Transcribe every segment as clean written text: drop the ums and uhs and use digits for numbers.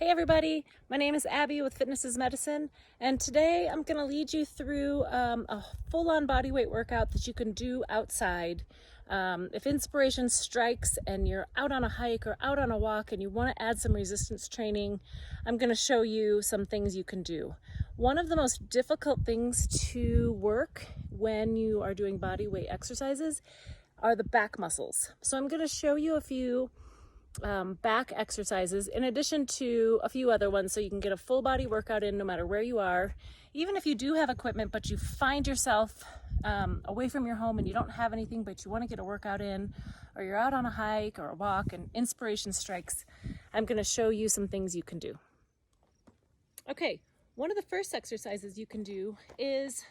Hey everybody, my name is Abby with Fitness is Medicine, and today I'm going to lead you through a full-on bodyweight workout that you can do outside. If inspiration strikes and you're out on a hike or out on a walk and you want to add some resistance training, I'm going to show you some things you can do. One of the most difficult things to work when you are doing bodyweight exercises are the back muscles. So I'm going to show you a few back exercises in addition to a few other ones so you can get a full body workout in no matter where you are. Even if you do have equipment but you find yourself away from your home and you don't have anything but you want to get a workout in, or you're out on a hike or a walk and inspiration strikes, I'm going to show you some things you can do. Okay, one of the first exercises you can do is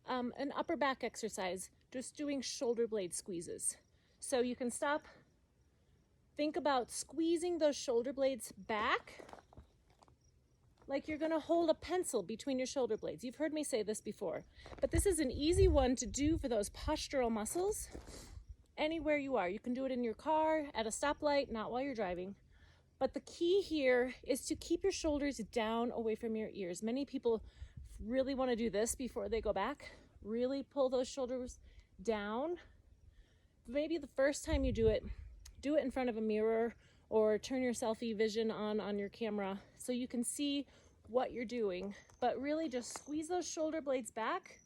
an upper back exercise, just doing shoulder blade squeezes. So you can stop. Think about squeezing those shoulder blades back like you're going to hold a pencil between your shoulder blades. You've heard me say this before, but this is an easy one to do for those postural muscles anywhere you are. You can do it in your car, at a stoplight, not while you're driving. But the key here is to keep your shoulders down away from your ears. Many people really want to do this before they go back. Really pull those shoulders down. Maybe the first time you do it in front of a mirror or turn your selfie vision on your camera so you can see what you're doing. But really just squeeze those shoulder blades back,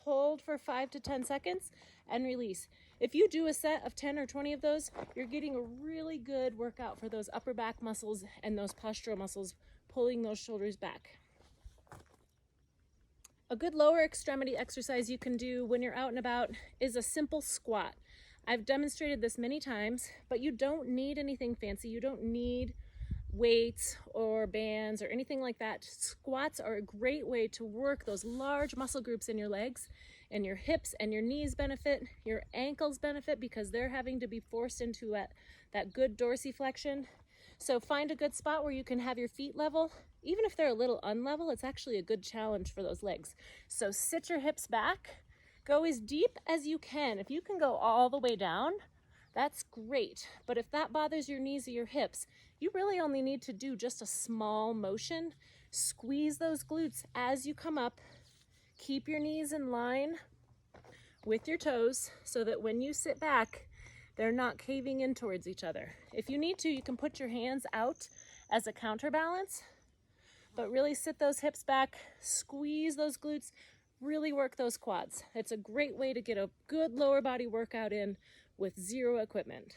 hold for 5 to 10 seconds, and release. If you do a set of 10 or 20 of those, you're getting a really good workout for those upper back muscles and those postural muscles, pulling those shoulders back. A good lower extremity exercise you can do when you're out and about is a simple squat. I've demonstrated this many times, but you don't need anything fancy. You don't need weights or bands or anything like that. Squats are a great way to work those large muscle groups in your legs, and your hips and your knees benefit, your ankles benefit because they're having to be forced into that good dorsiflexion. So find a good spot where you can have your feet level. Even if they're a little unlevel, it's actually a good challenge for those legs. So sit your hips back. Go as deep as you can. If you can go all the way down, that's great. But if that bothers your knees or your hips, you really only need to do just a small motion. Squeeze those glutes as you come up. Keep your knees in line with your toes so that when you sit back, they're not caving in towards each other. If you need to, you can put your hands out as a counterbalance, but really sit those hips back, squeeze those glutes, really work those quads. It's a great way to get a good lower body workout in with zero equipment.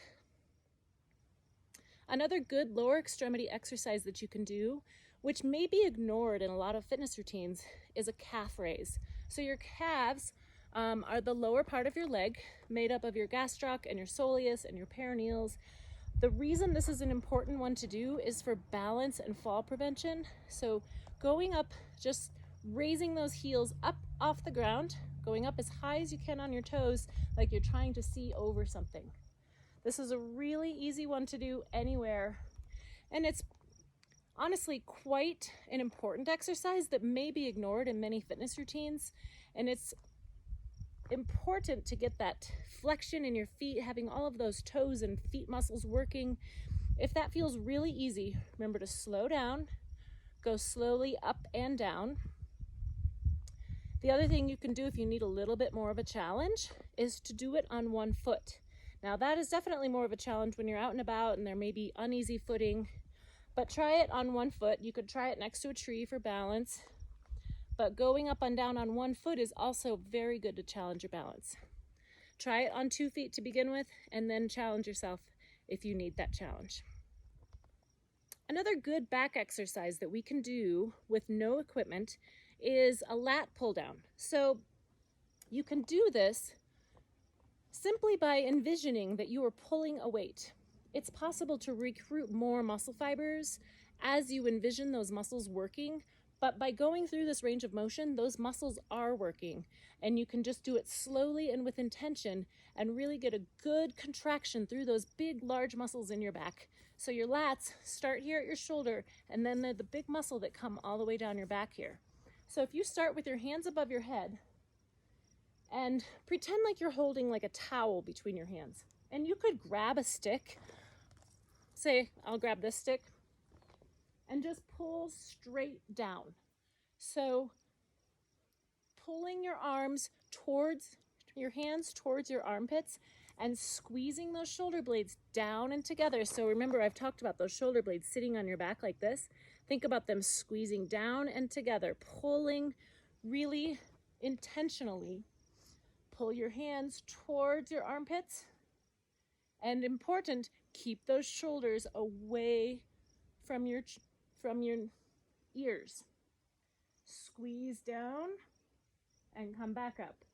Another good lower extremity exercise that you can do, which may be ignored in a lot of fitness routines, is a calf raise. So your calves are the lower part of your leg, made up of your gastroc and your soleus and your perineals. The reason this is an important one to do is for balance and fall prevention. So going up, just raising those heels up off the ground, going up as high as you can on your toes, like you're trying to see over something. This is a really easy one to do anywhere, and it's honestly quite an important exercise that may be ignored in many fitness routines. And it's important to get that flexion in your feet, having all of those toes and feet muscles working. If that feels really easy, remember to slow down, go slowly up and down. The other thing you can do if you need a little bit more of a challenge is to do it on one foot. Now that is definitely more of a challenge when you're out and about and there may be uneasy footing, but try it on one foot. You could try it next to a tree for balance, but going up and down on one foot is also very good to challenge your balance. Try it on 2 feet to begin with, and then challenge yourself if you need that challenge. Another good back exercise that we can do with no equipment is a lat pull down. So you can do this simply by envisioning that you are pulling a weight. It's possible to recruit more muscle fibers as you envision those muscles working, but by going through this range of motion, those muscles are working, and you can just do it slowly and with intention and really get a good contraction through those big, large muscles in your back. So your lats start here at your shoulder, and then they're the big muscle that come all the way down your back here. So if you start with your hands above your head and pretend like you're holding like a towel between your hands, and you could grab a stick, say I'll grab this stick, and just pull straight down. So pulling your arms towards your hands, towards your armpits, and squeezing those shoulder blades down and together. So remember, I've talked about those shoulder blades sitting on your back like this. Think about them squeezing down and together, pulling really intentionally. Pull your hands towards your armpits. And important, keep those shoulders away from your ears. Squeeze down and come back up.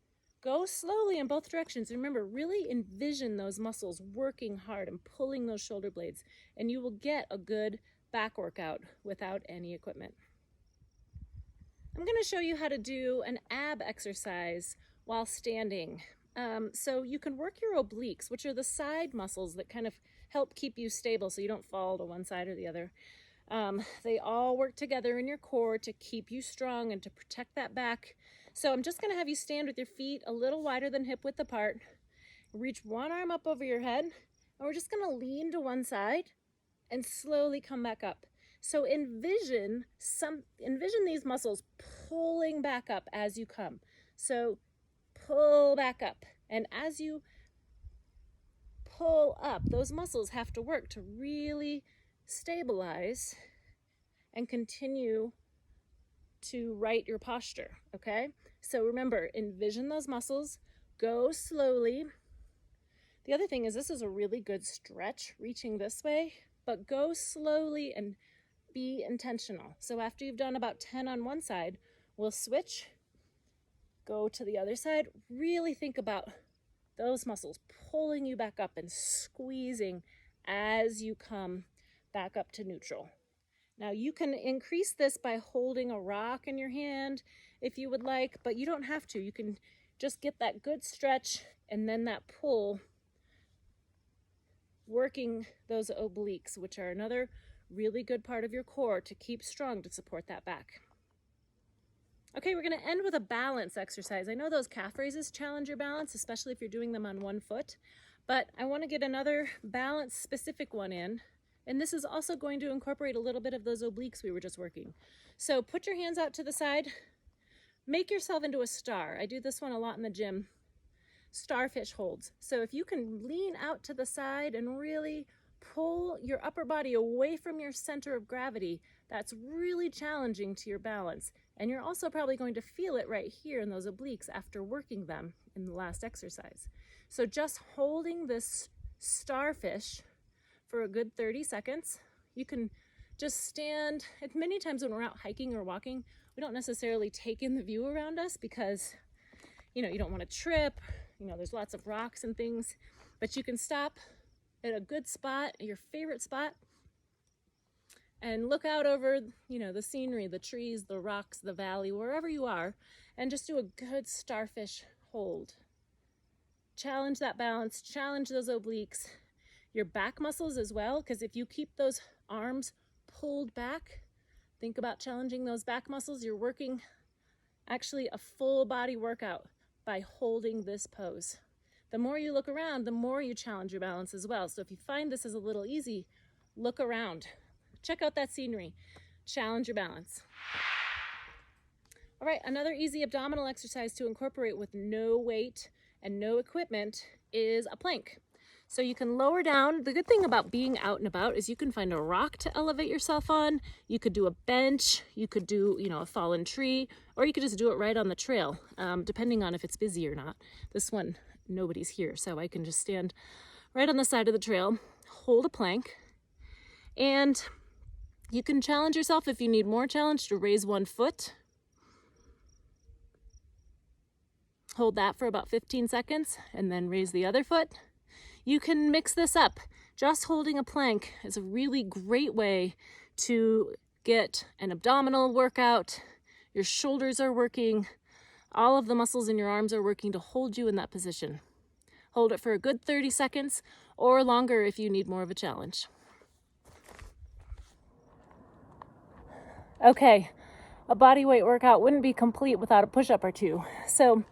Go slowly in both directions. Remember, really envision those muscles working hard and pulling those shoulder blades, and you will get a good back workout without any equipment. I'm going to show you how to do an ab exercise while standing. So you can work your obliques, which are the side muscles that kind of help keep you stable so you don't fall to one side or the other. They all work together in your core to keep you strong and to protect that back. So I'm just going to have you stand with your feet a little wider than hip width apart. Reach one arm up over your head, and we're just going to lean to one side and slowly come back up. So envision these muscles pulling back up as you come. So pull back up, and as you pull up, those muscles have to work to really stabilize and continue to right your posture, okay? So remember, envision those muscles, go slowly. The other thing is this is a really good stretch, reaching this way, but go slowly and be intentional. So after you've done about 10 on one side, we'll switch, go to the other side. Really think about those muscles pulling you back up and squeezing as you come back up to neutral. Now you can increase this by holding a rock in your hand if you would like, but you don't have to. You can just get that good stretch and then that pull, working those obliques, which are another really good part of your core to keep strong to support that back. Okay, we're going to end with a balance exercise. I know those calf raises challenge your balance, especially if you're doing them on one foot, but I want to get another balance specific one in. And this is also going to incorporate a little bit of those obliques we were just working. So put your hands out to the side. Make yourself into a star. I do this one a lot in the gym. Starfish holds. So if you can lean out to the side and really pull your upper body away from your center of gravity, that's really challenging to your balance. And you're also probably going to feel it right here in those obliques after working them in the last exercise. So just holding this starfish for a good 30 seconds. You can just stand. Many times when we're out hiking or walking, we don't necessarily take in the view around us because, you don't want to trip. There's lots of rocks and things, but you can stop at a good spot, your favorite spot, and look out over, the scenery, the trees, the rocks, the valley, wherever you are, and just do a good starfish hold. Challenge that balance, challenge those obliques, your back muscles as well, because if you keep those arms pulled back, think about challenging those back muscles. You're working actually a full body workout by holding this pose. The more you look around, the more you challenge your balance as well. So if you find this is a little easy, look around. Check out that scenery. Challenge your balance. All right, another easy abdominal exercise to incorporate with no weight and no equipment is a plank. So you can lower down. The good thing about being out and about is you can find a rock to elevate yourself on. You could do a bench, you could do, a fallen tree, or you could just do it right on the trail, depending on if it's busy or not. This one, nobody's here, so I can just stand right on the side of the trail, hold a plank, and you can challenge yourself if you need more challenge to raise one foot. Hold that for about 15 seconds and then raise the other foot. You can mix this up. Just holding a plank is a really great way to get an abdominal workout. Your shoulders are working. All of the muscles in your arms are working to hold you in that position. Hold it for a good 30 seconds or longer if you need more of a challenge. Okay, a body weight workout wouldn't be complete without a push-up or two. So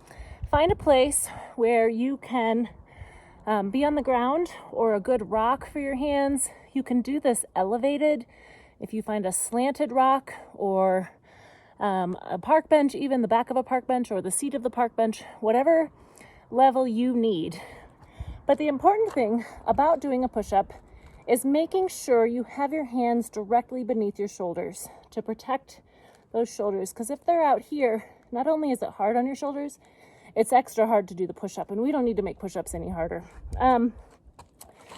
find a place where you can be on the ground or a good rock for your hands. You can do this elevated. If you find a slanted rock or a park bench, even the back of a park bench or the seat of the park bench, whatever level you need. But the important thing about doing a push-up is making sure you have your hands directly beneath your shoulders to protect those shoulders. Because if they're out here, not only is it hard on your shoulders, it's extra hard to do the push-up, and we don't need to make push-ups any harder.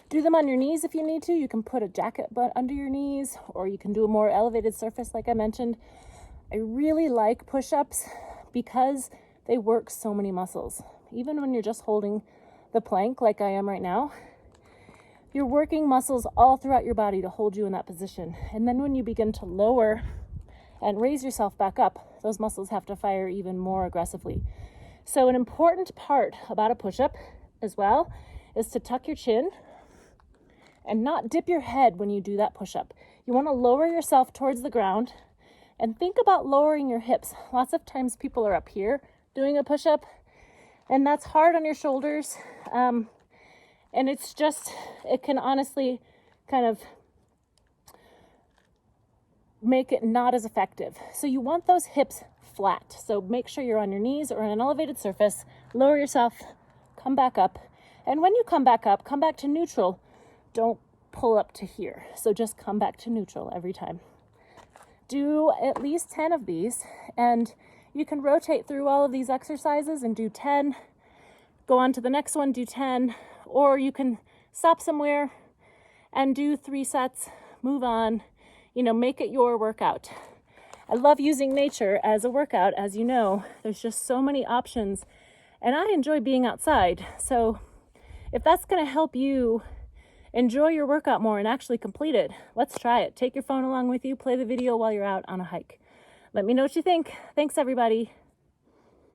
Do them on your knees if you need to. You can put a jacket under your knees, or you can do a more elevated surface like I mentioned. I really like push-ups because they work so many muscles. Even when you're just holding the plank like I am right now, you're working muscles all throughout your body to hold you in that position. And then when you begin to lower and raise yourself back up, those muscles have to fire even more aggressively. So an important part about a push-up as well is to tuck your chin and not dip your head when you do that push-up. You want to lower yourself towards the ground and think about lowering your hips. Lots of times people are up here doing a push-up, and that's hard on your shoulders. And it's just, it can honestly kind of make it not as effective. So you want those hips flat. So make sure you're on your knees or on an elevated surface, lower yourself, come back up. And when you come back up, come back to neutral. Don't pull up to here. So just come back to neutral every time. Do at least 10 of these, and you can rotate through all of these exercises and do 10, go on to the next one, do 10, or you can stop somewhere and do 3 sets, move on, make it your workout. I love using nature as a workout. As you know, there's just so many options, and I enjoy being outside. So if that's going to help you enjoy your workout more and actually complete it, let's try it. Take your phone along with you, play the video while you're out on a hike. Let me know what you think. Thanks, everybody.